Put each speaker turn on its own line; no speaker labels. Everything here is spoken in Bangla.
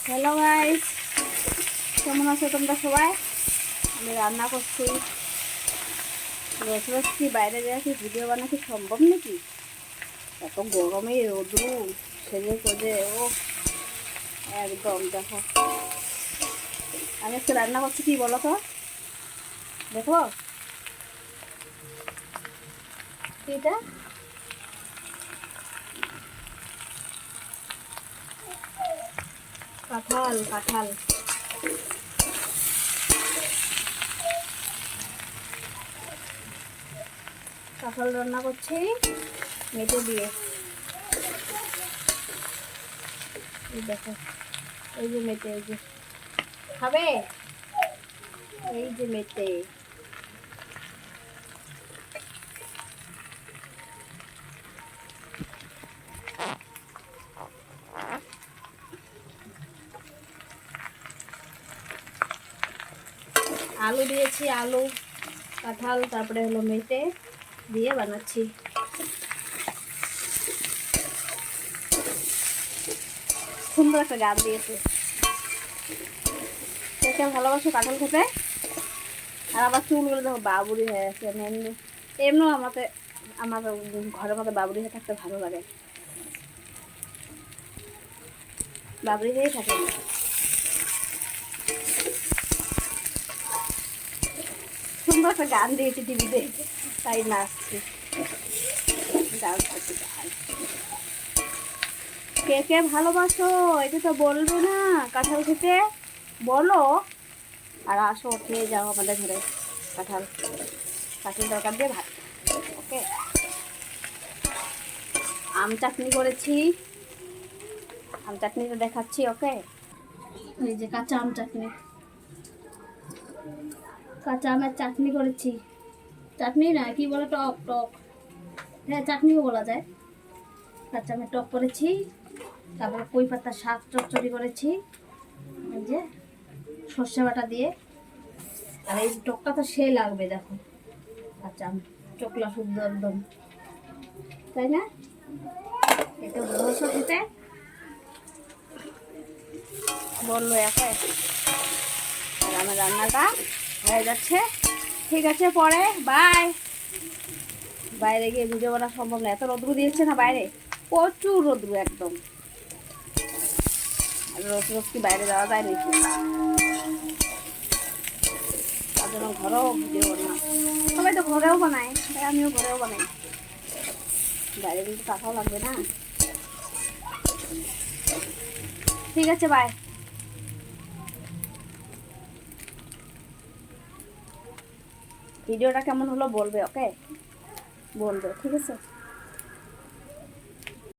হ্যালো গাইস, কেমন আছো তোমরা সবাই? আমি রান্না করছি। রোজ রোজ কি বাইরে যাওয়া কি ভিডিও বানা কি সম্ভব নাকি? এত গরমে রোদ্রু সেজে কোজে ও একদম দেখো। আমি আজকে রান্না করছি কি বলো তো, দেখো এটা কাঁঠাল কাঁঠাল কাঁঠাল রান্না করছি মেটে দিয়ে। এই দেখো, এই যে মেটে, এই যে খাবে, এই যে মেটে। আলু দিয়েছি, আলু কাঁঠাল তারপরে হলো মেটে দিয়ে বানাচ্ছি। সুন্দর একটা গান দিয়েছে। কে ভালোবাসো কাঁঠাল খেতে? আর আবার চুলগুলো দেখো বাবুরি হয়ে আছে। এমনিও আমার ঘরের মধ্যে বাবুরি হয়ে থাকতে ভালো লাগে, বাবুরি হয়েই থাকে। সুন্দর একটা গান দিয়েছি টিভিতে, তাই নাচছি। কে কে ভালোবাসো এটা তো বলবে না, কাঁঠাল খেতে বলো আর আসো খেয়ে যাও আমাদের ঘরে কাঁঠাল কাঁঠাল দরকার দিয়ে ভাত। ওকে, আম চাটনি করেছি, আম চাটনিটা দেখাচ্ছি। ওকে, এই যে কাঁচা আম চাটনি, কাঁচা আমের চাটনি করেছি। চাটনি না কি বলে, টক টক, হ্যাঁ চাটনিও বলা যায়। কাঁচা আমের টক করেছি, তারপরে কই পাতা শাক চচ্চড়ি করেছি, এই যে সর্ষে বাটা দিয়ে। আর এই টকটা তো সে লাগবে দেখো, কাঁচা আম চকলা শুদ্ধ একদম, তাই না? এটা ভালোবাসো খেতে বললো একে। আর আমার রান্নাটা হয়ে যাচ্ছে, ঠিক আছে, পরে বাই। বাইরে গিয়ে ভিডিও বানা সম্ভব না, এত রোদ্রু দিয়েছে না বাইরে, প্রচুর রোদ্রু একদম। আর রোজ রোজ কি বাইরে যাওয়া যায় নাকি? তার জন্য ঘরেও ভিডিও বানা, সবাই তো ঘরেও বানায়, তাই আমিও ঘরেও বানাই। বাইরে কিন্তু টাকাও লাগবে না। ঠিক আছে, বাই। ভিডিওটা কেমন হলো বলবে, ওকে বলবে, ঠিক আছে।